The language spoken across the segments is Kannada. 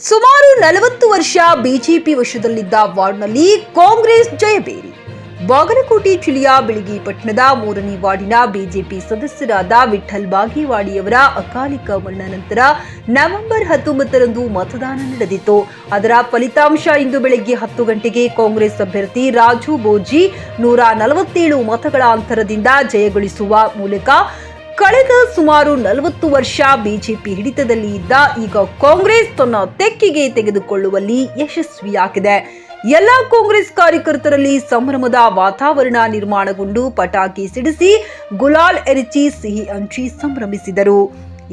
ಸುಮಾರು 40 ವರ್ಷ ಬಿಜೆಪಿ ವಶದಲ್ಲಿದ್ದ ವಾರ್ಡ್ನಲ್ಲಿ ಕಾಂಗ್ರೆಸ್ ಜಯಬೇರಿ. ಬಾಗಲಕೋಟೆ ಜಿಲ್ಲೆಯ ಬಿಳಗಿ ಪಟ್ಟಣದ 3ನೇ ವಾರ್ಡಿನ ಬಿಜೆಪಿ ಸದಸ್ಯರಾದ ವಿಠ್ಠಲ್ ಬಾಗೇವಾಡಿಯವರ ಅಕಾಲಿಕ ಮರಣ ನಂತರ ನವೆಂಬರ್ 19ರಂದು ಮತದಾನ ನಡೆದಿತ್ತು. ಅದರ ಫಲಿತಾಂಶ ಇಂದು ಬೆಳಗ್ಗೆ 10 ಗಂಟೆಗೆ ಕಾಂಗ್ರೆಸ್ ಅಭ್ಯರ್ಥಿ ರಾಜು ಬೋಜಿ 147 ಮತಗಳ ಅಂತರದಿಂದ ಜಯಗಳಿಸುವ ಮೂಲಕ ಕಳೆದ ಸುಮಾರು 40 ವರ್ಷ ಬಿಜೆಪಿ ಹಿಡಿತದಲ್ಲಿ ಇದ್ದ ಈಗ ಕಾಂಗ್ರೆಸ್ ತನ್ನ ತೆಕ್ಕೆಗೆ ತೆಗೆದುಕೊಳ್ಳುವಲ್ಲಿ ಯಶಸ್ವಿಯಾಗಿದೆ. ಎಲ್ಲ ಕಾಂಗ್ರೆಸ್ ಕಾರ್ಯಕರ್ತರಲ್ಲಿ ಸಂಭ್ರಮದ ವಾತಾವರಣ ನಿರ್ಮಾಣಗೊಂಡು ಪಟಾಕಿ ಸಿಡಿಸಿ ಗುಲಾಲ್ ಎರಚಿ ಸಿಹಿ ಹಂಚಿ ಸಂಭ್ರಮಿಸಿದರು.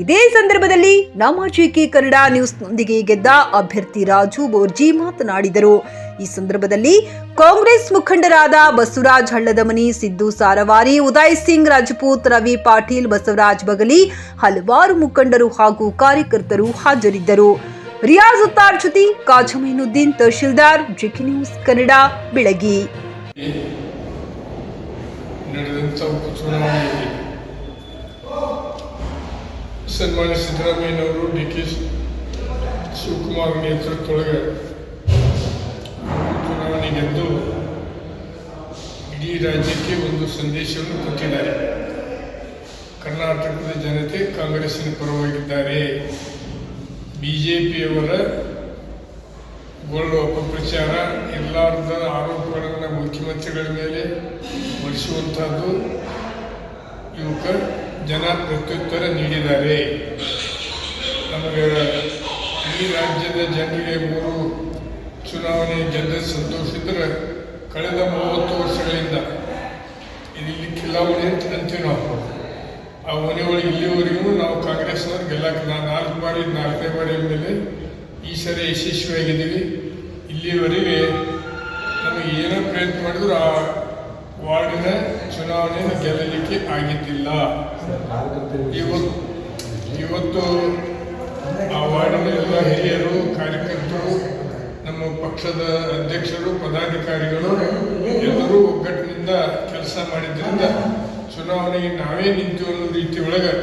ಇದೇ ಸಂದರ್ಭದಲ್ಲಿ ನಮ್ಮ ಜಿಕೆ ಕನ್ನಡ ನ್ಯೂಸ್ನೊಂದಿಗೆ ಗೆದ್ದ ಅಭ್ಯರ್ಥಿ ರಾಜು ಬೋರ್ಜಿ ಮಾತನಾಡಿದರು. ಈ ಸಂದರ್ಭದಲ್ಲಿ ಕಾಂಗ್ರೆಸ್ ಮುಖಂಡರಾದ ಬಸವರಾಜ್ ಹಳ್ಳದಮನಿ, ಸಿದ್ದು ಸಾರವಾರಿ, ಉದಯ್ ಸಿಂಗ್ ರಾಜಪೂತ್, ರವಿ ಪಾಟೀಲ್, ಬಸವರಾಜ್ ಬಗಲಿ, ಹಲವಾರು ಮುಖಂಡರು ಹಾಗೂ ಕಾರ್ಯಕರ್ತರು ಹಾಜರಿದ್ದರು. ರಿಯಾಜ್ ಉತ್ತಾರ್ ಜೊತೆ ಕಾಜಮೈನುದ್ದೀನ್, ತಹಶೀಲ್ದಾರ್, ಜಿಕೆ ನ್ಯೂಸ್ ಕನ್ನಡ, ಬೆಳಗಿ. ಸನ್ಮಾನ್ಯ ಸಿದ್ದರಾಮಯ್ಯನವರು ಡಿ.ಕೆ. ಶಿವಕುಮಾರ್ ನೇತೃತ್ವದೊಳಗೆ ಚುನಾವಣೆ ಗೆದ್ದು ಇಡೀ ರಾಜ್ಯಕ್ಕೆ ಒಂದು ಸಂದೇಶವನ್ನು ಕೊಟ್ಟಿದ್ದಾರೆ. ಕರ್ನಾಟಕದ ಜನತೆ ಕಾಂಗ್ರೆಸ್ಸಿನ ಪರವಾಗಿದ್ದಾರೆ. ಬಿಜೆಪಿಯವರ ಗೋಳು ಅಪಪ್ರಚಾರ, ಎಲ್ಲರದ ಆರೋಪಗಳನ್ನು ಮುಖ್ಯಮಂತ್ರಿಗಳ ಮೇಲೆ ಹೊರಿಸುವಂಥದ್ದು ಇವಕ್ಕೆ ಜನ ಪ್ರತ್ಯುತ್ತರ ನೀಡಿದ್ದಾರೆ. ನಮಗೆ ಈ ರಾಜ್ಯದ ಜನರಿಗೆ 3 ಚುನಾವಣೆ ಗೆದ್ದ ಸಂತೋಷಿದ್ರೆ ಕಳೆದ 30 ವರ್ಷಗಳಿಂದ ಇಲ್ಲಿ ಕಿಲಾವಣಿ ಅಂತೀವಿ ನಾವು. ಆ ಮನೆ ಒಳಗೆ ಇಲ್ಲಿವರೆಗೂ ನಾವು ಕಾಂಗ್ರೆಸ್ನವ್ರು ಗೆಲ್ಲಕ್ಕೆ 4 ಬಾರಿ 4ನೇ ಬಾರಿ ಮೇಲೆ ಈ ಸರಿ ಯಶಸ್ವಿಯಾಗಿದ್ದೀವಿ. ಇಲ್ಲಿವರೆಗೆ ನಮಗೆ ಏನೋ ಪ್ರಯತ್ನ ಮಾಡಿದ್ರು ಆ ವಾರ್ಡಿನ ಚುನಾವಣೆಯನ್ನು ಗೆಲ್ಲಲಿಕ್ಕೆ ಆಗಿದ್ದಿಲ್ಲ. ಇವತ್ತು ಆ ವಾರ್ಡಿನ ಎಲ್ಲ ಹಿರಿಯರು, ಕಾರ್ಯಕರ್ತರು, ನಮ್ಮ ಪಕ್ಷದ ಅಧ್ಯಕ್ಷರು, ಪದಾಧಿಕಾರಿಗಳು ಎಲ್ಲರೂ ಒಗ್ಗಟ್ಟಿನಿಂದ ಕೆಲಸ ಮಾಡಿದ್ರಿಂದ ಚುನಾವಣೆಗೆ ನಾವೇ ನಿಂತು ಅನ್ನೋ ರೀತಿ ಒಳಗೆ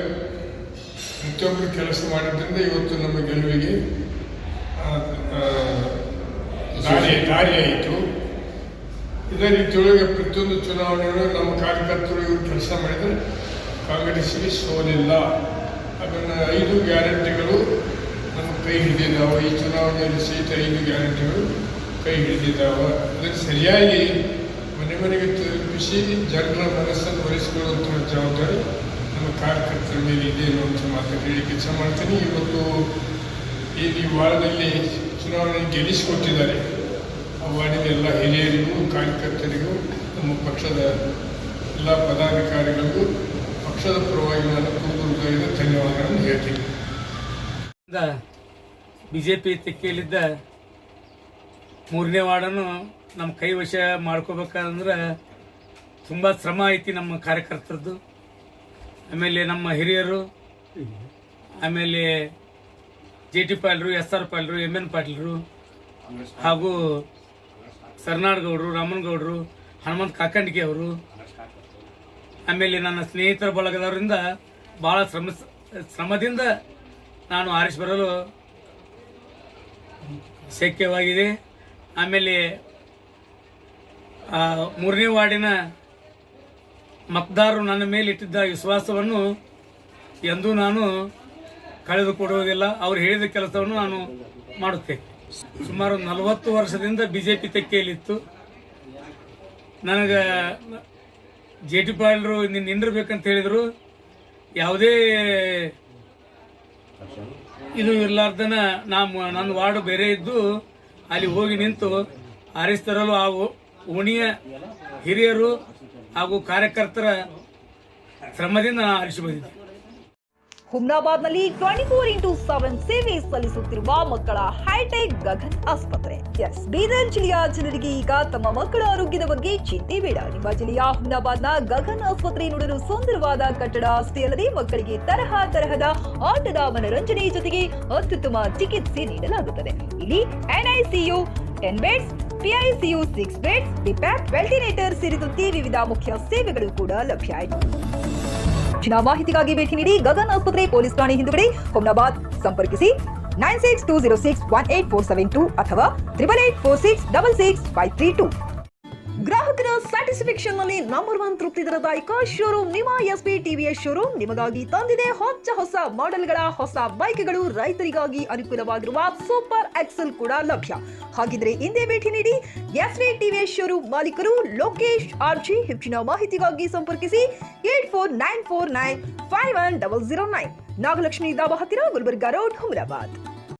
ಪ್ರತಿಯೊಬ್ಬರು ಕೆಲಸ ಮಾಡಿದ್ರಿಂದ ಇವತ್ತು ನಮ್ಮ ಗೆಲುವಿಗೆ ದಾರಿ ಆಯಿತು. ಇದೇ ರೀತಿಯೊಳಗೆ ಪ್ರತಿಯೊಂದು ಚುನಾವಣೆಗಳು ನಮ್ಮ ಕಾರ್ಯಕರ್ತರು ಇವರು ಕೆಲಸ ಮಾಡಿದರೆ ಕಾಂಗ್ರೆಸ್ಸಿಗೆ ಸೋಲಿಲ್ಲ. ಅದನ್ನು 5 ಗ್ಯಾರಂಟಿಗಳು ನಮ್ಮ ಕೈ ಹಿಡಿದಿದ್ದಾವೆ. ಈ ಚುನಾವಣೆಯಲ್ಲಿ ಸಹಿತ 5 ಗ್ಯಾರಂಟಿಗಳು ಕೈ ಹಿಡಿದಿದ್ದಾವೆ. ಅದನ್ನು ಸರಿಯಾಗಿ ಮನೆ ಮನೆಗೆ ತಲುಪಿಸಿ ಜನರ ಮನಸ್ಸನ್ನು ಒಲಿಸಿಕೊಳ್ಳುವಂಥ ಜವಾಬ್ದಾರಿ ನಮ್ಮ ಕಾರ್ಯಕರ್ತರ ಮೇಲೆ ಇದೆ ಅನ್ನುವಂಥ ಮಾತನ್ನು ಹೇಳಿ ಕೆಲಸ ಮಾಡ್ತೀನಿ. ಇವತ್ತು ಈ ವಾರ್ಡ್ನಲ್ಲಿ ಚುನಾವಣೆ ಗೆಲ್ಲಿಸಿಕೊಟ್ಟಿದ್ದಾರೆ. ಆ ವಾರ್ಡಿನ ಎಲ್ಲ ಹಿರಿಯರಿಗೂ, ಕಾರ್ಯಕರ್ತರಿಗೂ, ನಮ್ಮ ಪಕ್ಷದ ಎಲ್ಲ ಪದಾಧಿಕಾರಿಗಳಿಗೂ ಪಕ್ಷದ ಪರವಾಗಿ ನಾನು ಹೃದಯದ ಧನ್ಯವಾದಗಳನ್ನು ಹೇಳ್ತೀನಿ. ಬಿಜೆಪಿ ತೆಕ್ಕೆಯಲ್ಲಿದ್ದ 3ನೇ ವಾರ್ಡನ್ನು ನಮ್ಮ ಕೈ ವಶ ಮಾಡ್ಕೋಬೇಕಂದ್ರೆ ತುಂಬ ಶ್ರಮ ಐತಿ ನಮ್ಮ ಕಾರ್ಯಕರ್ತರದ್ದು. ಆಮೇಲೆ ನಮ್ಮ ಹಿರಿಯರು, ಆಮೇಲೆ ಜೆ.ಟಿ. ಪಾಟೀಲರು, ಎಸ್.ಆರ್. ಪಾಟೀಲರು, ಎಮ್.ಎನ್. ಪಾಟೀಲರು ಹಾಗೂ ಸರ್ನಾಡ್ಗೌಡರು, ರಾಮನಗೌಡರು, ಹನುಮಂತ ಕಾಕಂಡಿಗೆ ಅವರು, ಆಮೇಲೆ ನನ್ನ ಸ್ನೇಹಿತರ ಬಳಗದವರಿಂದ ಭಾಳ ಶ್ರಮದಿಂದ ನಾನು ಆರಿಸಿ ಬರಲು ಶಕ್ಯವಾಗಿದೆ. ಆಮೇಲೆ 3ನೇ ವಾರ್ಡಿನ ಮತದಾರರು ನನ್ನ ಮೇಲೆ ಇಟ್ಟಿದ್ದ ವಿಶ್ವಾಸವನ್ನು ಎಂದೂ ನಾನು ಕಳೆದುಕೊಡುವುದಿಲ್ಲ. ಅವರು ಹೇಳಿದ ಕೆಲಸವನ್ನು ನಾನು ಮಾಡುತ್ತೇನೆ. ಸುಮಾರು 40 ವರ್ಷದಿಂದ ಬಿಜೆಪಿ ತೆಕ್ಕೆಯಲ್ಲಿತ್ತು. ನನಗೆ ಜೆ.ಟಿ. ಪಾಟೀಲರು ನಿಂದಿರ್ಬೇಕಂತ ಹೇಳಿದರು. ಯಾವುದೇ ಇದು ಇರಲಾರ್ದನ ನನ್ನ ವಾರ್ಡ್ ಬೇರೆ ಇದ್ದು ಅಲ್ಲಿ ಹೋಗಿ ನಿಂತು ಆರಿಸ್ತರಲು ಆ ಓಣಿಯ ಹಿರಿಯರು ಹಾಗೂ ಕಾರ್ಯಕರ್ತರ ಶ್ರಮದಿಂದ ನಾನು ಆರಿಸಿ ಬಂದಿದ್ದೆ. ಹುಮ್ನಾಬಾದ್ನಲ್ಲಿ 24x7 ಸೇವೆ ಸಲ್ಲಿಸುತ್ತಿರುವ ಮಕ್ಕಳ ಹೈಟೆಕ್ ಗಗನ್ ಆಸ್ಪತ್ರೆ. ಬೀದರ್ ಜಿಲ್ಲೆಯ ಜನರಿಗೆ ಈಗ ತಮ್ಮ ಮಕ್ಕಳ ಆರೋಗ್ಯದ ಬಗ್ಗೆ ಚಿಂತೆ ಬೇಡ. ನಿಮ್ಮ ಜಿಲ್ಲೆಯ ಹುಮ್ನಾಬಾದ್ನ ಗಗನ್ ಆಸ್ಪತ್ರೆ ನೋಡಲು ಸುಂದರವಾದ ಕಟ್ಟಡ ಅಷ್ಟೇ ಅಲ್ಲದೆ ಮಕ್ಕಳಿಗೆ ತರಹದ ಆಟದ ಮನರಂಜನೆ ಜೊತೆಗೆ ಅತ್ಯುತ್ತಮ ಚಿಕಿತ್ಸೆ ನೀಡಲಾಗುತ್ತದೆ. ಇಲ್ಲಿ NICU 10 ಬೆಡ್ಸ್, PICU 6 ಬೆಡ್ಸ್, ಡಿಪ್ಯಾಪ್, ವೆಂಟಿಲೇಟರ್ ಸೇರಿದಂತೆ ವಿವಿಧ ಮುಖ್ಯ ಸೇವೆಗಳು ಕೂಡ ಲಭ್ಯ ಇದೆ. ಹೆಚ್ಚಿನ ಮಾಹಿತಿಗಾಗಿ ಭೇಟಿ ನೀಡಿ ಗಗನ್ ಆಸ್ಪತ್ರೆ, ಪೊಲೀಸ್ ಠಾಣೆ ಹಿಂದುಗಡೆ, ಹುಮ್ನಾಬಾದ್. ಸಂಪರ್ಕಿಸಿ 9620618472 ಅಥವಾ 8846666532. ಗ್ರಾಹಕರ ಸ್ಯಾಟಿಸ್ಫ್ಯಾಕ್ಷನ್ ನಲ್ಲಿ ನಂಬರ್ 1 ತೃಪ್ತಿ ದರದಾಯಕ ಶೋರೂಮ್ ನಿಮ್ಮ ಎಸ್ಪಿ ಟಿವಿಎಸ್ ಶೋರೂಮ್ ನಿಮಗಾಗಿ ತಂದಿದೆ ಹೊಸ ಮಾಡೆಲ್ಗಳ ಹೊಸ ಬೈಕ್ಗಳು. ರೈತರಿಗಾಗಿ ಅನುಕೂಲವಾಗಿರುವ ಸೂಪರ್ ಎಕ್ಸೆಲ್ ಕೂಡ ಲಭ್ಯ. ಹಾಗಿದ್ರೆ ಹಿಂದೆ ಭೇಟಿ ನೀಡಿ ಎಸ್ಪಿ ಟಿವಿಎಸ್ ಶೋರೂಮ್ ಮಾಲೀಕರು ಲೋಕೇಶ್ ಆರ್ಜಿ. ಹೆಚ್ಚಿನ ಮಾಹಿತಿಗಾಗಿ ಸಂಪರ್ಕಿಸಿ 8494951009. ನಾಗಲಕ್ಷ್ಮಿ ದಾಬಾ ಹತ್ತಿರ, ಗುಲ್ಬರ್ಗಾ ರೋಡ್, ಹುಮರಾಬಾದ್.